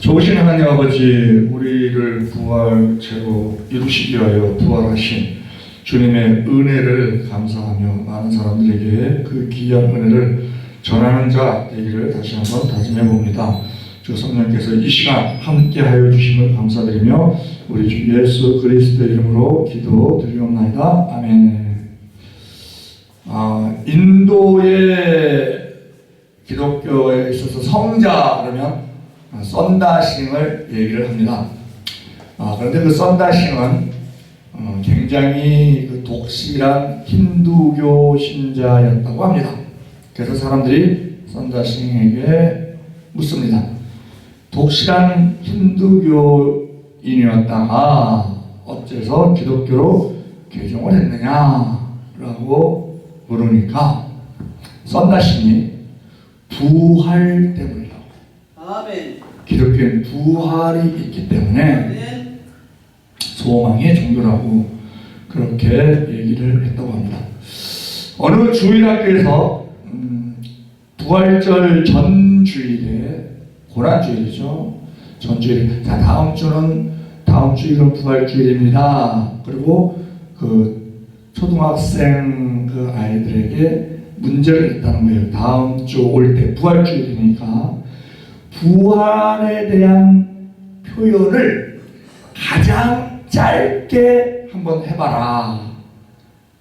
좋으신 하나님 아버지, 우리를 부활체로 이루시기 위하여 부활하신 주님의 은혜를 감사하며 많은 사람들에게 그 귀한 은혜를 전하는 자 되기를 다시 한번 다짐해 봅니다. 주 성령께서 이 시간 함께 하여 주심을 감사드리며 우리 주 예수 그리스도의 이름으로 기도드리옵나이다. 아멘. 인도의 기독교에 있어서 성자 그러면 썬다싱을 얘기를 합니다. 그런데 그 썬다싱은 굉장히 그 독실한 힌두교 신자였다고 합니다. 그래서 사람들이 썬다싱에게 묻습니다. 독실한 힌두교인이었다가 어째서 기독교로 개종을 했느냐라고 물으니까 썬다싱이 부활 때문이라고. 아멘. 기독교엔 부활이 있기 때문에 아멘. 소망의 종교라고 그렇게 얘기를 했다고 합니다. 어느 주일학교에서 부활절 전주일에 고난주일이죠. 전주일. 자, 다음 주일은 부활주일입니다. 그리고 그 초등학생 그 아이들에게 문제를 냈다는 거예요. 다음 주 올 때 부활주일이니까 부활에 대한 표현을 가장 짧게 한번 해봐라.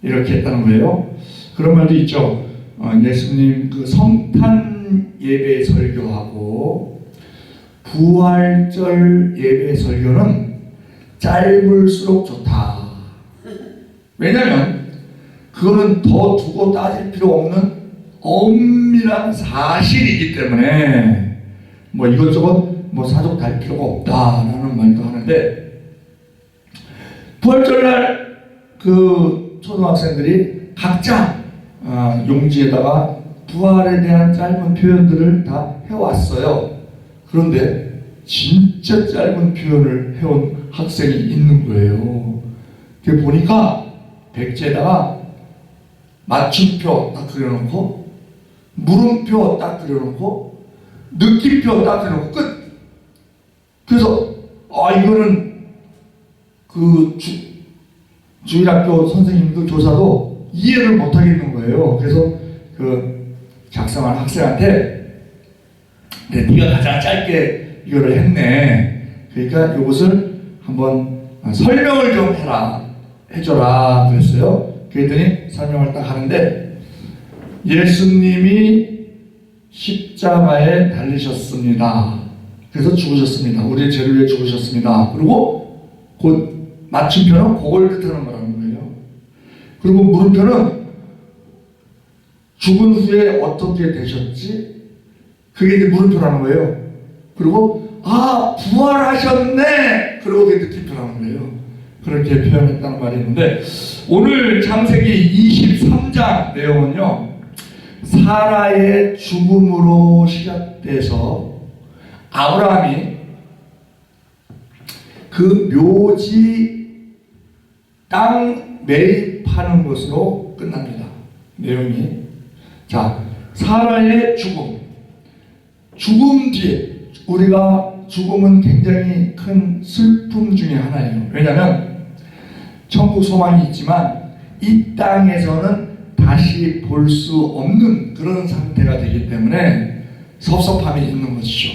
이렇게 했다는 거예요. 그런 말도 있죠. 예수님 그 성탄 예배 설교하고 부활절 예배 설교는 짧을수록 좋다. 왜냐하면 그거는 더 두고 따질 필요 없는 엄밀한 사실이기 때문에 뭐 이것저것 뭐 사족 달 필요가 없다라는 말도 하는데, 부활절날 그 초등학생들이 각자 용지에다가 부활에 대한 짧은 표현들을 다 해왔어요. 그런데 진짜 짧은 표현을 해온 학생이 있는 거예요. 그 보니까 백지에다가 맞춤표 딱 그려놓고 물음표 딱 그려놓고 느낌표 딱 그려놓고 끝. 그래서 이거는 그 주일학교 선생님도 교사도 이해를 못하겠는 거예요. 그래서 그 작성한 학생한테 네가 가장 짧게 이거를 했네. 그러니까 이것을 한번 설명을 좀 해줘라 그랬어요. 그랬더니 설명을 딱 하는데, 예수님이 십자가에 달리셨습니다. 그래서 죽으셨습니다. 우리의 죄를 위해 죽으셨습니다. 그리고 곧 맞춤표는 그걸 뜻하는 거라는 거예요. 그리고 물음표는 죽은 후에 어떻게 되셨지? 그게 이제 물음표라는 거예요. 그리고 부활하셨네. 그리고 그게 느낌표라는 거예요. 그렇게 표현했다는 말이 있는데, 오늘 창세기 23장 내용은요, 사라의 죽음으로 시작돼서 아브라함이 그 묘지 땅 매입하는 것으로 끝납니다. 내용이. 자, 사라의 죽음 뒤에, 우리가 죽음은 굉장히 큰 슬픔 중에 하나예요. 왜냐하면 천국 소망이 있지만 이 땅에서는 다시 볼 수 없는 그런 상태가 되기 때문에 섭섭함이 있는 것이죠.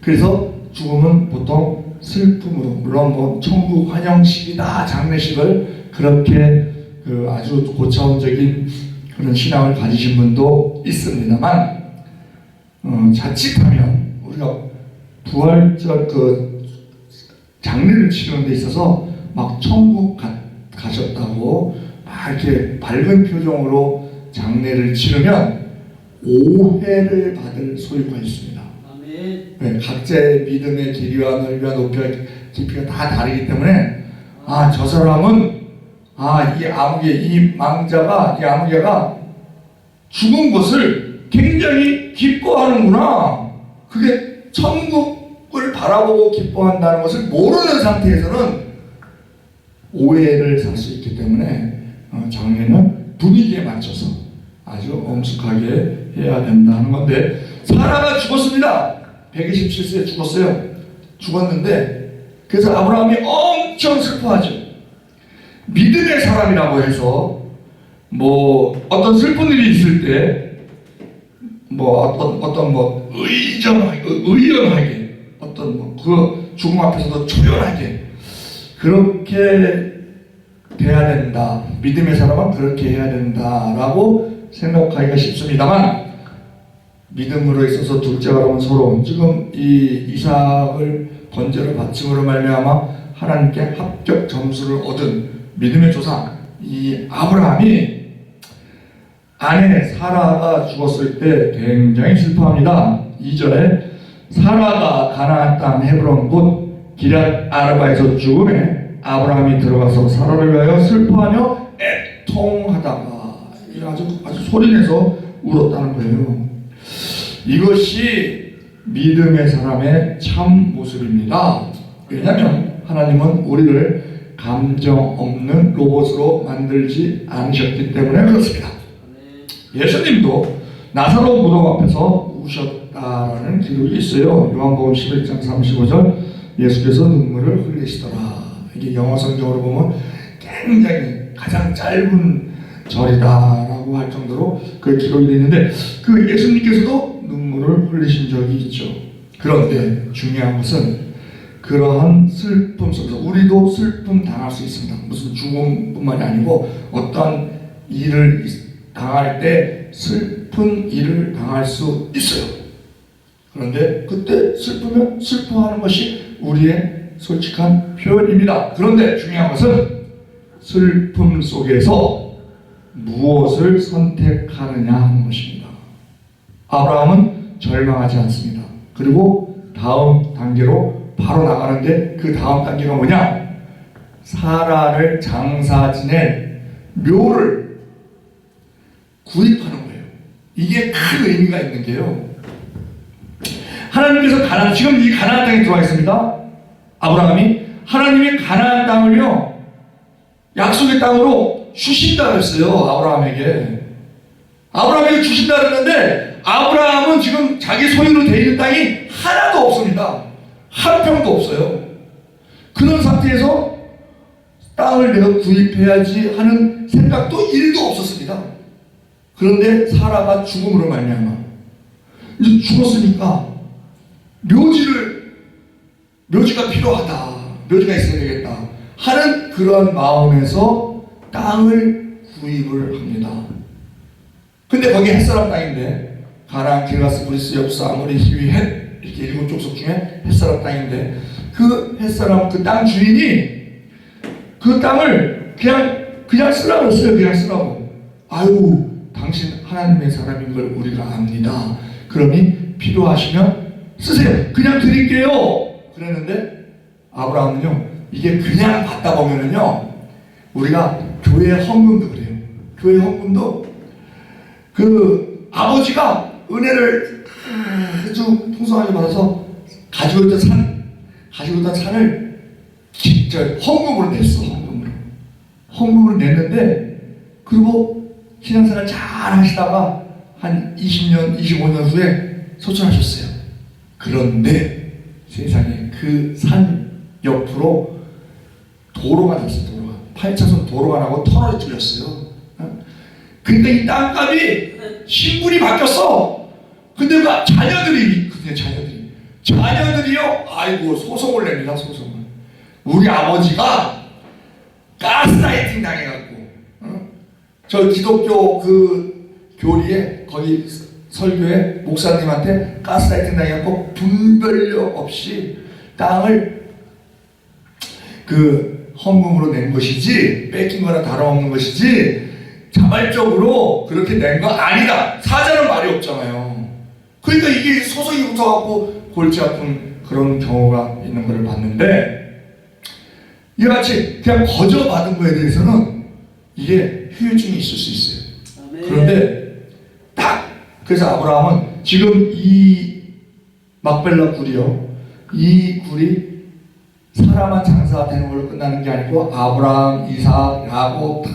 그래서 죽음은 보통 슬픔으로, 물론 뭐 천국 환영식이다, 장례식을 그렇게 아주 고차원적인 그런 신앙을 가지신 분도 있습니다만, 자칫하면 우리가 부활절 그 장례를 치르는 데 있어서 막 천국 가셨다고 막 이렇게 밝은 표정으로 장례를 치르면 오해를 받을 소유가 있습니다. 아멘. 네, 각자의 믿음의 길이와 넓이와 높이와 깊이가 다 다르기 때문에 저 사람은 이 아무개가 죽은 것을 굉장히 기뻐하는구나. 그게 천국을 바라보고 기뻐한다는 것을 모르는 상태에서는 오해를 살 수 있기 때문에 장례는 분위기에 맞춰서 아주 엄숙하게 해야 된다는 건데, 사라가 죽었습니다. 127세에 죽었어요. 죽었는데 그래서 아브라함이 엄청 슬퍼하죠. 믿음의 사람이라고 해서 뭐 어떤 슬픈 일이 있을 때 뭐 어떤 뭐 의연하게 어떤 뭐 그 죽음 앞에서도 초연하게 그렇게 돼야 된다. 믿음의 사람은 그렇게 해야 된다라고 생각하기가 쉽습니다만 믿음으로 있어서 둘째가 나온 서로 지금 이 이삭을 번제로 바침으로 말미암아 하나님께 합격 점수를 얻은 믿음의 조상 이 아브라함이 아내 사라가 죽었을 때 굉장히 슬퍼합니다. 2절에 사라가 가나안 땅 헤브론 곧 기럇 아르바에서 죽음에 아브라함이 들어가서 사라를 위하여 슬퍼하며 애통하다가 아주 소리내서 울었다는 거예요. 이것이 믿음의 사람의 참 모습입니다. 왜냐하면 하나님은 우리를 감정 없는 로봇으로 만들지 않으셨기 때문에 그렇습니다. 예수님도 나사로 무덤 앞에서 우셨다라는 기록이 있어요. 요한복음 11장 35절 예수께서 눈물을 흘리시더라. 이게 영어 성경으로 보면 굉장히 가장 짧은 절이다라고 할 정도로 그 기록이 되어 있는데 그 예수님께서도 눈물을 흘리신 적이 있죠. 그런데 중요한 것은 그러한 슬픔 속에서 우리도 슬픔 당할 수 있습니다. 무슨 죽음뿐만이 아니고 어떤 일을 당할 때 슬픈 일을 당할 수 있어요. 그런데 그때 슬프면 슬퍼하는 것이 우리의 솔직한 표현입니다. 그런데 중요한 것은 슬픔 속에서 무엇을 선택하느냐 하는 것입니다. 아브라함은 절망하지 않습니다. 그리고 다음 단계로 바로 나가는데 그 다음 단계가 뭐냐? 사라를 장사 지낼 묘를 구입하는 거예요. 이게 큰 의미가 있는 게요. 하나님께서 지금 이 가나안 땅에 들어와 있습니다. 아브라함이 하나님이 가나안 땅을요 약속의 땅으로 주신다 그랬어요. 아브라함에게 주신다 그랬는데 아브라함은 지금 자기 소유로 되어 있는 땅이 하나도 없습니다. 한 평도 없어요. 그런 상태에서 땅을 내가 구입해야지 하는 생각도 1도 없었습니다. 그런데 사라가 죽음으로 말미암아 이제 죽었으니까 묘지가 필요하다. 묘지가 있어야 되겠다 하는 그런 마음에서 땅을 구입을 합니다. 근데 거기 햇사람 땅인데 가나안, 기르가스, 브리스, 여부스, 아모리, 히위, 헷 이렇게 7족속 중에 햇사람 땅인데 그 햇사람 그 땅 주인이 그 땅을 그냥 쓰라고 했어요. 그냥 쓰라고. 아유 당신 하나님의 사람인 걸 우리가 압니다. 그러니 필요하시면 쓰세요. 그냥 드릴게요. 그랬는데 아브라함은요 이게 그냥 받다 보면은요 우리가 교회 헌금도 그래요. 교회 헌금도 그 아버지가 은혜를 아주 풍성하게 받아서 가지고 있던 산을 직접 헌금으로 냈어. 헌금으로 냈는데 그리고 신앙생활 잘 하시다가 한 20년, 25년 후에 소천하셨어요. 그런데 세상에 그 산 옆으로 도로가 났어요. 8차선 도로가 나고 터널이 뚫렸어요. 그러니까 이 땅값이 신분이 바뀌었어. 근데 그 자녀들이요 아이고 소송을 냅니다. 소송을. 우리 아버지가 가스라이팅 당해갖고 저 기독교 그 교리에 거기 설교에 목사님한테 가스라이팅 당해갖고 분별력 없이 땅을 그 헌금으로 낸 것이지 뺏긴 거나 다름없는 것이지 자발적으로 그렇게 낸 거 아니다. 사자는 말이 없잖아요. 그러니까 이게 소송이 붙어갖고 골치 아픈 그런 경우가 있는 걸 봤는데 이같이 그냥 거저 받은 거에 대해서는 이게 후유증이 있을 수 있어요. 그런데 딱 그래서 아브라함은 지금 이 막벨라 굴이요 이 굴이 사람만 장사가 되는 걸로 끝나는 게 아니고 아브라함, 이삭, 야곱 다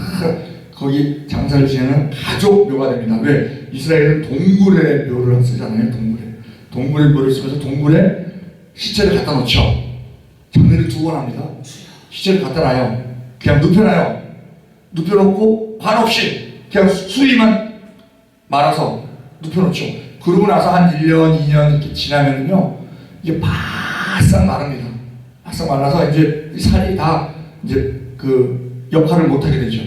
거기 장사를 지내는 가족 묘가 됩니다. 왜? 이스라엘은 동굴에 묘를 쓰잖아요. 동굴에 물을 쓰면서 동굴에 시체를 갖다 놓죠. 장례를 2번 합니다. 시체를 갖다 놔요. 그냥 눕혀놔요. 눕혀놓고 관없이 그냥 수위만 말아서 눕혀놓죠. 그러고 나서 한 1년, 2년 이렇게 지나면요, 이게 바싹 마릅니다. 바싹 말라서 이제 이 살이 다 이제 그 역할을 못하게 되죠.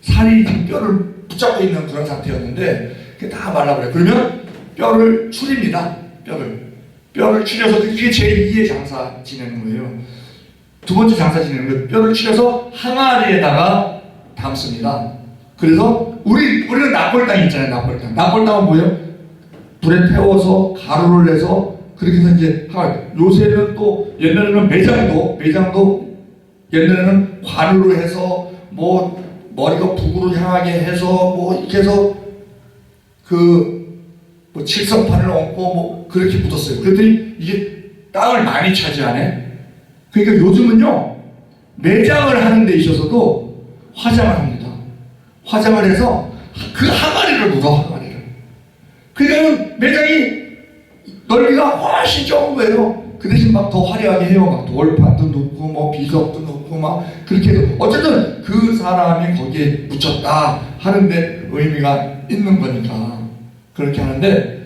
살이 지금 뼈를 붙잡고 있는 그런 상태였는데 그게 다 말라버려요. 그러면 뼈를 추립니다. 뼈를 추려서 그게 제2의 장사 지내는 거예요. 2번째 장사 지내는 거예요. 뼈를 추려서 항아리에다가 담습니다. 그래서 우리는 납골당 있잖아요. 납골당은 뭐예요? 불에 태워서 가루를 내서 그렇게 해서 이제 요새는 또 옛날에는 매장도 옛날에는 관으로 해서 뭐 머리가 북으로 향하게 해서 뭐 이렇게 해서 뭐 칠성판을 얹고 뭐 그렇게 묻었어요. 그랬더니 이게 땅을 많이 차지하네. 그러니까 요즘은요, 매장을 하는 데 있어서도 화장을 합니다. 화장을 해서 그 항아리를 묻어, 항아리를. 그러니까 매장이 넓이가 훨씬 적은 거예요. 그 대신 막 더 화려하게 해요. 막 돌판도 넣고 뭐 비석도 넣고 막 그렇게 해서 어쨌든 그 사람이 거기에 묻혔다 하는데 의미가 있는 거니까 그렇게 하는데,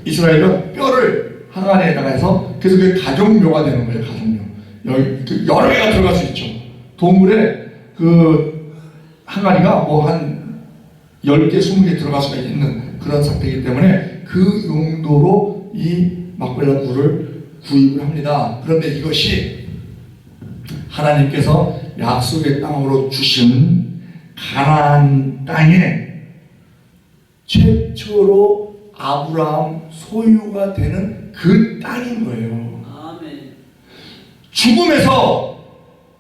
이스라엘은 뼈를 항아리에다가 해서 그래서 그게 가족묘가 되는 거예요. 가족묘. 여기 여러 개가 들어갈 수 있죠. 동굴에 그 항아리가 뭐 한 10개, 20개 들어갈 수가 있는 그런 상태이기 때문에 그 용도로 이 막벨라 굴을 구입을 합니다. 그런데 이것이 하나님께서 약속의 땅으로 주신 가나안 땅에 최초로 아브라함 소유가 되는 그 땅인 거예요. 아멘. 죽음에서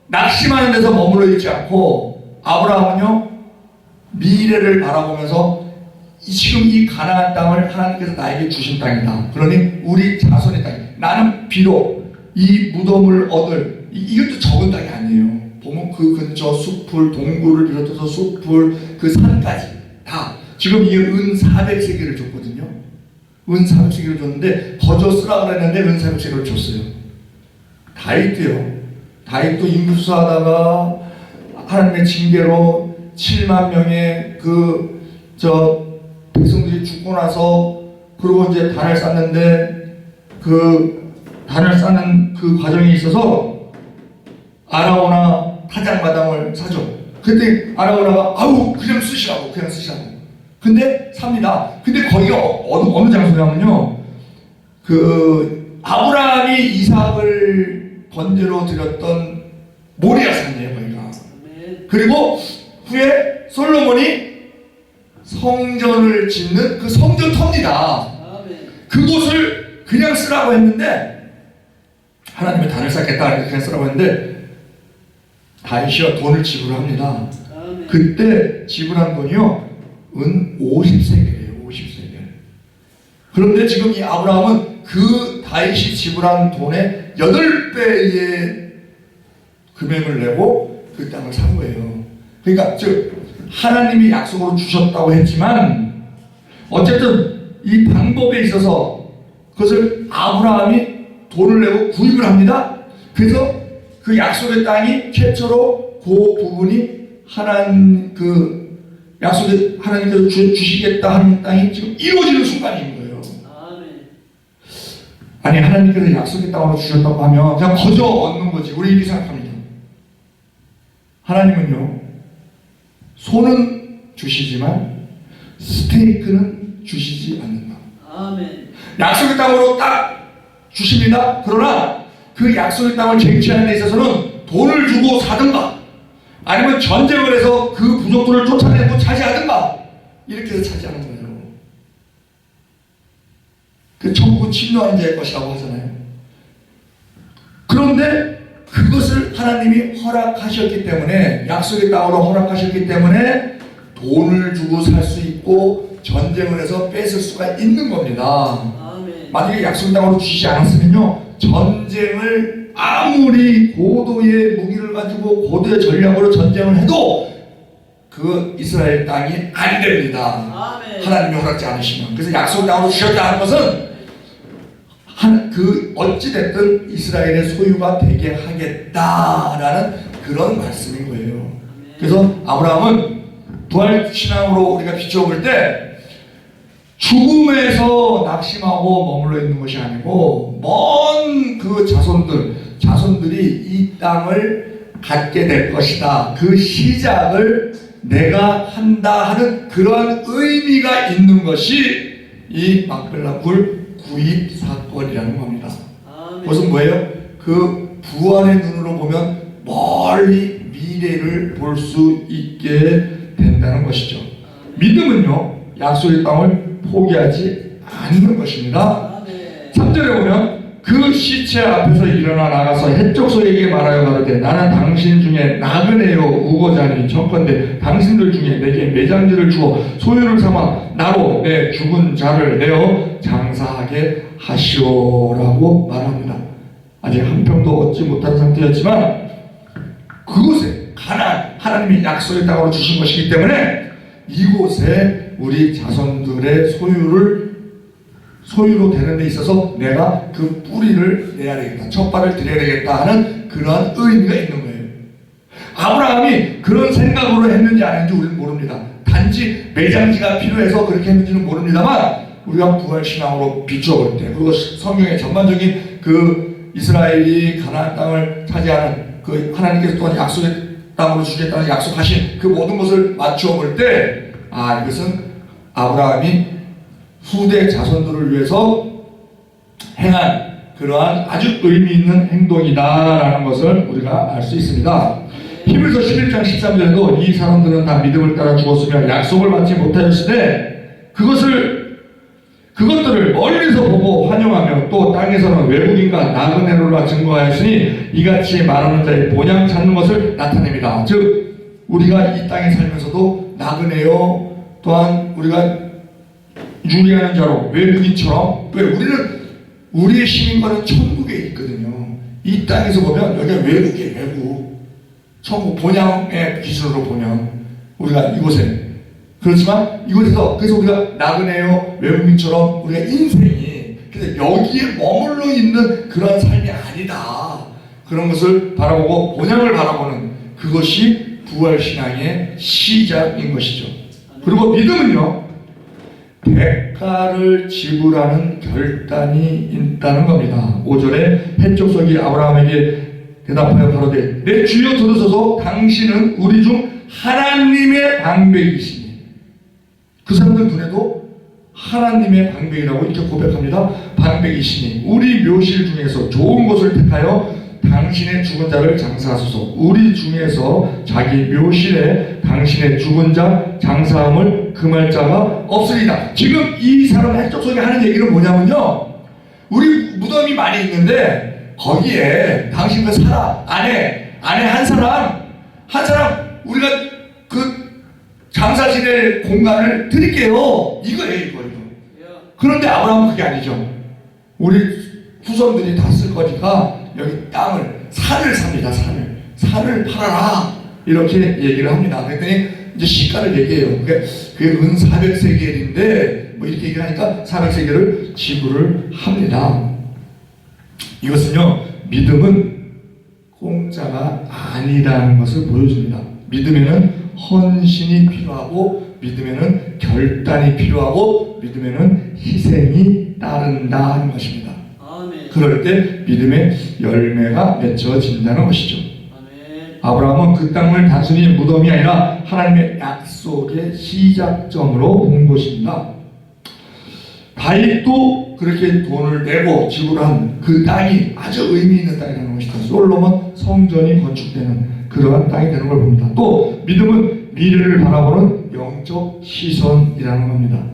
낙심하는 데서 머물러 있지 않고 아브라함은요, 미래를 바라보면서 지금 이 가나안 땅을 하나님께서 나에게 주신 땅이다. 그러니 우리 자손의 땅. 나는 비록 이 무덤을 얻을, 이것도 적은 땅이 아니에요. 보면 그 근처 숲을, 동굴을 비롯해서 숲을, 그 산까지 다 지금 이 은 400세겔을 줬거든요. 은 400세겔을 줬는데 거저 쓰라 그랬는데 은 400세겔을 줬어요. 다윗도 인구수사하다가 하나님의 징계로 7만 명의 백성들이 죽고 나서 그러고 이제 단을 쌓는데 그 단을 쌓는 그 과정에 있어서 아라오나 타작마당을 사죠. 그때 아라오나가 그냥 쓰시라고. 근데 삽니다. 근데 거기가 어느 장소냐면요, 그 아브라함이 이삭을 번제로 드렸던 모리아산이에요, 거기가. 아멘. 그리고 후에 솔로몬이 성전을 짓는 그 성전터입니다. 아멘. 그곳을 그냥 쓰라고 했는데, 하나님의 단을 쌓겠다 그냥 쓰라고 했는데 다윗이 돈을 지불합니다. 아멘. 그때 지불한 돈이요, 은 50세겔이에요. 50세겔. 그런데 지금 이 아브라함은 그 다윗이 지불한 돈의 8배의 금액을 내고 그 땅을 산 거예요. 그러니까 즉 하나님이 약속으로 주셨다고 했지만 어쨌든 이 방법에 있어서 그것을 아브라함이 돈을 내고 구입을 합니다. 그래서 그 약속의 땅이 최초로 그 부분이 하나님께서 주시겠다 하는 땅이 지금 이루어지는 순간인 거예요. 아멘. 아니, 하나님께서 약속의 땅으로 주셨다고 하면 그냥 거저 얻는 거지. 우리 이렇게 생각합니다. 하나님은요, 소는 주시지만 스테이크는 주시지 않는다. 아멘. 약속의 땅으로 딱 주십니다. 그러나 그 약속의 땅을 쟁취하는 데 있어서는 돈을 주고 사든가 아니면 전쟁을 해서 그 부족들을 쫓아내고 차지하든가 이렇게 해서 차지하는 거예요. 그 천국은 침노한 자의 것이라고 하잖아요. 그런데 그것을 하나님이 허락하셨기 때문에, 약속의 땅으로 허락하셨기 때문에 돈을 주고 살 수 있고 전쟁을 해서 뺏을 수가 있는 겁니다. 아멘. 만약에 약속의 땅으로 주시지 않았으면요, 전쟁을 아무리 고도의 무기를 가지고 고도의 전략으로 전쟁을 해도 그 이스라엘 땅이 안 됩니다. 아멘. 하나님이 허락지 않으시면. 그래서 약속의 땅으로 주셨다 하는 것은 그 어찌됐든 이스라엘의 소유가 되게 하겠다라는 그런 말씀인 거예요. 그래서 아브라함은 부활 신앙으로 우리가 비춰볼 때 죽음에서 낙심하고 머물러 있는 것이 아니고 먼 그 자손들이 이 땅을 갖게 될 것이다. 그 시작을 내가 한다 하는 그러한 의미가 있는 것이 이 막벨라 굴 구입 사건이라는 겁니다. 그것은 뭐예요? 그 부활의 눈으로 보면 멀리 미래를 볼 수 있게 된다는 것이죠. 믿음은요, 약속의 땅을 포기하지 않는 것입니다. 3절에 보면 그 시체 앞에서 일어나 나가서 헷족소에게 말하여 가로되 나는 당신 중에 나그네요 우고자니 청컨대 당신들 중에 내게 매장지를 주어 소유를 삼아 나로 내 죽은 자를 내어 장사하게 하시오라고 말합니다. 아직 한 평도 얻지 못한 상태였지만 그곳에 가나안 하나님이 약속의 땅으로 주신 것이기 때문에 이곳에 우리 자손들의 소유로 되는 데 있어서 내가 그 뿌리를 내야 되겠다, 첫발을 들여야 되겠다 하는 그러한 의미가 있는 거예요. 아브라함이 그런 생각으로 했는지 안 했는지 우리는 모릅니다. 단지 매장지가 필요해서 그렇게 했는지는 모릅니다만 우리가 부활신앙으로 비추어볼 때, 그리고 성경의 전반적인 그 이스라엘이 가나안 땅을 차지하는 그 하나님께서 또한 약속의 땅으로 주겠다는 약속하신 그 모든 것을 맞추어 볼 때, 이것은 아브라함이 후대 자손들을 위해서 행한 그러한 아주 의미 있는 행동이다라는 것을 우리가 알 수 있습니다. 히브리서 11장 13절에도 이 사람들은 다 믿음을 따라 죽었으며 약속을 받지 못하였으되 그것들을 멀리서 보고 환영하며 또 땅에서는 외국인과 나그네로라 증거하였으니 이같이 말하는 자의 본향 찾는 것을 나타냅니다. 즉 우리가 이 땅에 살면서도 나그네요, 또한 우리가 유리하는 자로 외국인처럼, 왜 우리는 우리의 시민권은 천국에 있거든요. 이 땅에서 보면 여기가 외국이에요. 외국 천국 본향의 기준으로 보면 우리가 이곳에, 그렇지만 이곳에서 그래서 우리가 나그네요 외국인처럼 우리가 인생이 근데 여기에 머물러 있는 그런 삶이 아니다, 그런 것을 바라보고 본향을 바라보는 그것이 부활신앙의 시작인 것이죠. 그리고 믿음은요, 대가를 지불하는 결단이 있다는 겁니다. 5절에 헷족속이 아브라함에게 대답하여 가로되 내 주여 들으소서 당신은 우리 중 하나님의 방백이시니, 그 사람들 눈에도 하나님의 방백이라고 이렇게 고백합니다. 방백이시니 우리 묘실 중에서 좋은 곳을 택하여 당신의 죽은 자를 장사하소서. 우리 중에서 자기 묘실에 당신의 죽은 자 장사함을 금할 자가 없으리다. 지금 이 사람 헷족속이 하는 얘기는 뭐냐면요, 우리 무덤이 많이 있는데 거기에 당신 그 사람 아내 한 사람 우리가 그 장사 지낼 공간을 드릴게요, 이거예요. 그런데 아브라함은 그게 아니죠. 우리 후손들이 다 쓸 거니까 여기 땅을, 산을 삽니다. 산을 팔아라, 이렇게 얘기를 합니다. 그랬더니 이제 시가를 얘기해요. 그게 은 400세겔인데 뭐 이렇게 얘기를 하니까 400세겔을 지불을 합니다. 이것은요, 믿음은 공짜가 아니라는 것을 보여줍니다. 믿음에는 헌신이 필요하고, 믿음에는 결단이 필요하고, 믿음에는 희생이 따른다 하는 것입니다. 아멘. 그럴 때 믿음의 열매가 맺혀진다는 것이죠. 아멘. 아브라함은 그 땅을 단순히 무덤이 아니라 하나님의 약속의 시작점으로 본 것입니다. 다윗도 그렇게 돈을 내고 지불한 그 땅이 아주 의미 있는 땅이라는 것이다. 솔로몬 성전이 건축되는 그러한 땅이 되는 걸 봅니다. 또 믿음은 미래를 바라보는 영적 시선이라는 겁니다.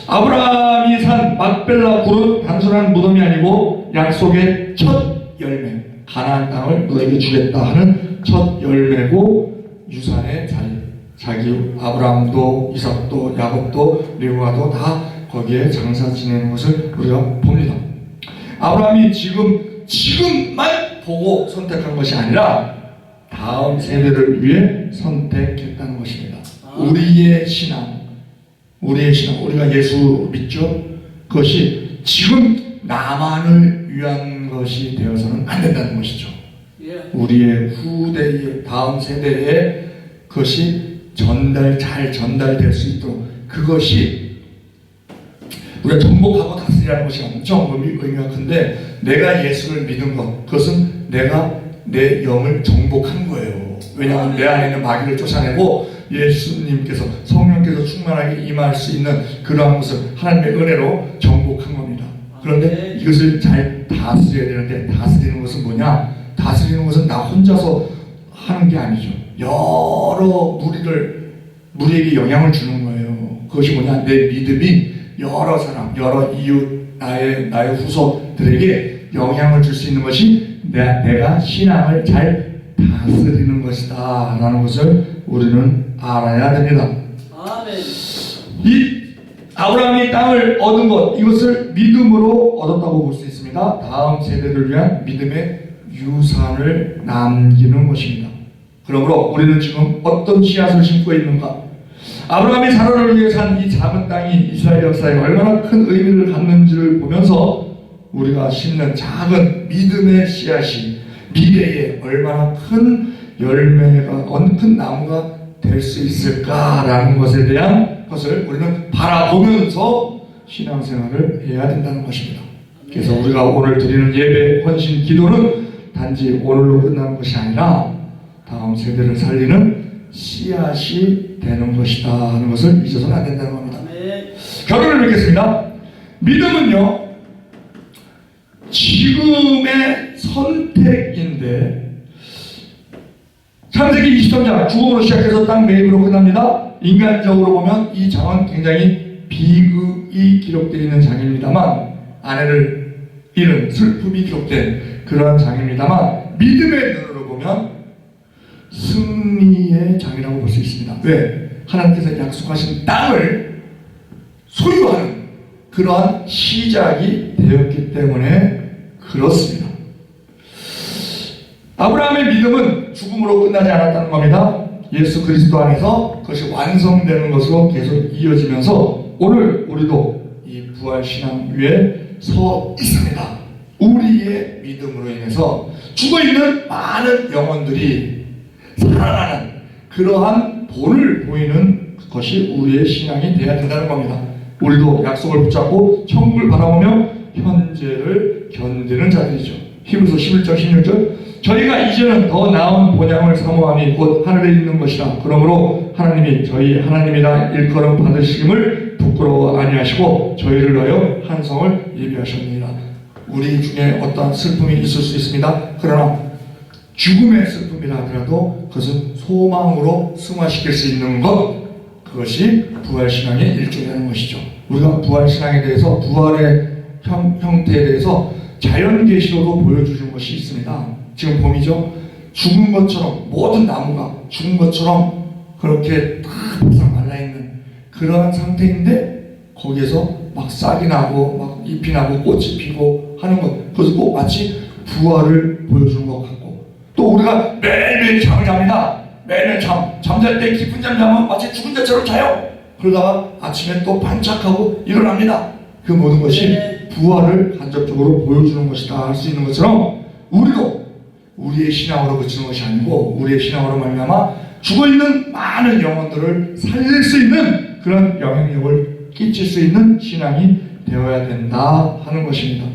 아브라함이 산 막벨라 굴은 단순한 무덤이 아니고 약속의 첫 열매, 가나안 땅을 너에게 주겠다 하는 첫 열매고 유산의 자기 아브라함도 이삭도 야곱도 레위와도 다 거기에 장사 지내는 것을 우리가 봅니다. 아브라함이 지금만 보고 선택한 것이 아니라 다음 세대를 위해 선택했다는 것입니다. 우리의 신앙, 우리가 예수 믿죠? 그것이 지금 나만을 위한 것이 되어서는 안 된다는 것이죠. 예. 우리의 후대의 다음 세대에 그것이 잘 전달될 수 있도록 그것이 우리가 정복하고 다스리라는 것이 엄청 의미가 큰데 내가 예수를 믿은 것 그것은 내가 내 영을 정복한 거예요. 왜냐하면 내 안에 있는 마귀를 쫓아내고 예수님께서 성령께서 충만하게 임할 수 있는 그러한 것을 하나님의 은혜로 정복한 겁니다. 그런데 이것을 잘 다스려야 되는데 다스리는 것은 뭐냐? 다스리는 것은 나 혼자서 하는 게 아니죠. 여러 무리에게 영향을 주는 거예요. 그것이 뭐냐? 내 믿음이 여러 사람, 여러 이웃, 나의 후손들에게 영향을 줄 수 있는 것이 내가 신앙을 잘 다스리는 것이다 라는 것을 우리는 알아야 됩니다. 아멘. 이 아브라함이 땅을 얻은 것 이것을 믿음으로 얻었다고 볼 수 있습니다. 다음 세대를 위한 믿음의 유산을 남기는 것입니다. 그러므로 우리는 지금 어떤 씨앗을 심고 있는가? 아브라함이 사라를 위해 산 이 작은 땅이 이스라엘 역사에 얼마나 큰 의미를 갖는지를 보면서 우리가 심는 작은 믿음의 씨앗이 미래에 얼마나 큰 열매가 큰 나무가 될 수 있을까라는 것에 대한 것을 우리는 바라보면서 신앙생활을 해야 된다는 것입니다. 그래서 우리가 오늘 드리는 예배, 헌신, 기도는 단지 오늘로 끝나는 것이 아니라 다음 세대를 살리는 씨앗이 되는 것이다 하는 것을 잊어서는 안 된다는 겁니다. 결론을 맺겠습니다. 믿음은요 지금의 선택인데 창세기 23장 죽음으로 시작해서 땅 매입으로 끝납니다. 인간적으로 보면 이 장은 굉장히 비극이 기록되어 있는 장입니다만 아내를 잃은 슬픔이 기록된 그러한 장입니다만 믿음의 눈으로 보면 승리의 장이라고 볼 수 있습니다. 왜? 하나님께서 약속하신 땅을 소유하는 그러한 시작이 되었기 때문에 그렇습니다. 아브라함의 믿음은 죽음으로 끝나지 않았다는 겁니다. 예수 그리스도 안에서 그것이 완성되는 것으로 계속 이어지면서 오늘 우리도 이 부활신앙 위에 서 있습니다. 우리의 믿음으로 인해서 죽어있는 많은 영혼들이 살아나는 그러한 본을 보이는 것이 우리의 신앙이 되어야 된다는 겁니다. 우리도 약속을 붙잡고 천국을 바라보며 현재를 견디는 자들이죠. 히브리서 11장 16절 저희가 이제는 더 나은 본향을 사모하니 곧 하늘에 있는 것이라. 그러므로 하나님이 저희 하나님이라 일컬음 받으심을 부끄러워 아니하시고 저희를 위하여 한 성을 예비하셨느니라. 우리 중에 어떠한 슬픔이 있을 수 있습니다. 그러나 죽음의 슬픔이라 하더라도 그것은 소망으로 승화시킬 수 있는 것 그것이 부활신앙의 일종이라는 것이죠. 우리가 부활신앙에 대해서 부활의 형태에 대해서 자연계시로도 보여주는 것이 있습니다. 지금 봄이죠. 죽은 것처럼 모든 나무가 죽은 것처럼 그렇게 다 바싹 말라있는 그러한 상태인데 거기에서 막 싹이 나고 막 잎이 나고 꽃이 피고 하는 것 그것은 꼭 마치 부활을 보여주는 것 같고 또 우리가 매일매일 잠을 잡니다. 매일매일 잠잘 때 깊은 잠 자면 마치 죽은 자처럼 자요. 그러다가 아침에 또 반짝하고 일어납니다. 그 모든 것이 부활을 간접적으로 보여주는 것이다 할 수 있는 것처럼 우리도 우리의 신앙으로 그치는 것이 아니고 우리의 신앙으로 말미암아 죽어있는 많은 영혼들을 살릴 수 있는 그런 영향력을 끼칠 수 있는 신앙이 되어야 된다 하는 것입니다.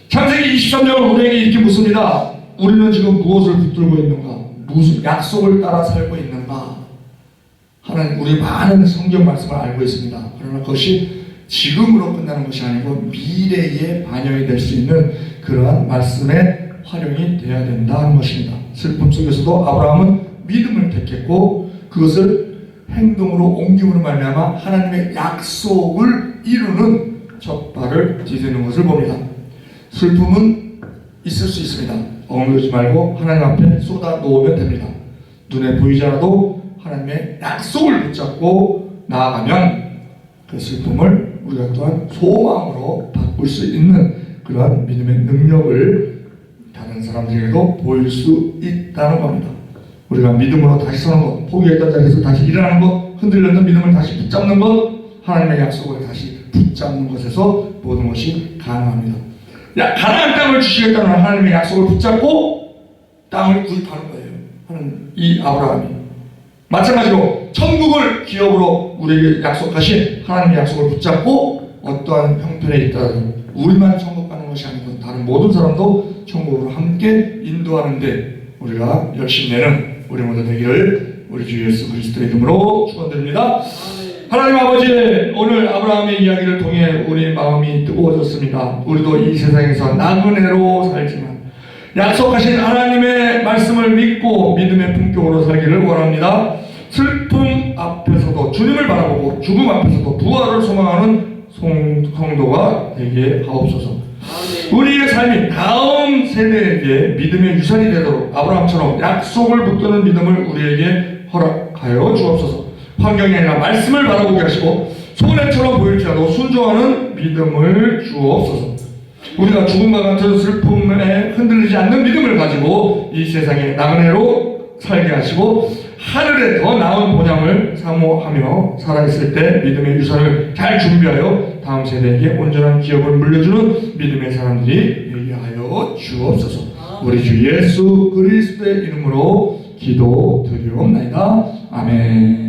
창세기 23장은 우리에게 이렇게 묻습니다. 우리는 지금 무엇을 붙들고 있는가? 무슨 약속을 따라 살고 있는가? 하는 우리 많은 성경 말씀을 알고 있습니다. 그러나 그것이 지금으로 끝나는 것이 아니고 미래에 반영이 될 수 있는 그러한 말씀의 활용이 되어야 된다는 것입니다. 슬픔 속에서도 아브라함은 믿음을 택했고 그것을 행동으로 옮김으로 말미암아 하나님의 약속을 이루는 첫 발을 디디는 것을 봅니다. 슬픔은 있을 수 있습니다. 엉그러지 말고 하나님 앞에 쏟아 놓으면 됩니다. 눈에 보이지 않아도 하나님의 약속을 붙잡고 나아가면 그 슬픔을 우리가 또한 소망으로 바꿀 수 있는 그러한 믿음의 능력을 다른 사람들에게도 보일 수 있다는 겁니다. 우리가 믿음으로 다시 서는 것, 포기했던 자리에서 다시 일어나는 것, 흔들렸던 믿음을 다시 붙잡는 것 하나님의 약속을 다시 붙잡는 것에서 모든 것이 가능합니다. 가나안 땅을 주시겠다는 하나님의 약속을 붙잡고 땅을 구입하는 거예요. 하는 이 아브라함이. 마찬가지로 천국을 기업으로 우리에게 약속하신 하나님의 약속을 붙잡고 어떠한 형편에 있더라도 우리만 천국 가는 것이 아니고 다른 모든 사람도 천국으로 함께 인도하는데 우리가 열심히 내는 우리 모두 되기를 우리 주 예수 그리스도의 이름으로 축원드립니다. 하나님 아버지, 오늘 아브라함의 이야기를 통해 우리 마음이 뜨거워졌습니다. 우리도 이 세상에서 나그네로 살지만 약속하신 하나님의 말씀을 믿고 믿음의 품격으로 살기를 원합니다. 슬픔 앞에서도 주님을 바라보고 죽음 앞에서도 부활을 소망하는 성도가 되게 하옵소서. 우리의 삶이 다음 세대에게 믿음의 유산이 되도록 아브라함처럼 약속을 붙드는 믿음을 우리에게 허락하여 주옵소서. 환경이 아니라 말씀을 바라보게 하시고 손해처럼 보일지라도 순종하는 믿음을 주옵소서. 우리가 죽음과 같은 슬픔에 흔들리지 않는 믿음을 가지고 이 세상에 나그네로 살게 하시고 하늘에 더 나은 본향을 사모하며 살아있을 때 믿음의 유산을 잘 준비하여 다음 세대에게 온전한 기업을 물려주는 믿음의 사람들이 되게 하여 주옵소서. 우리 주 예수 그리스도의 이름으로 기도드리옵나이다. 아멘.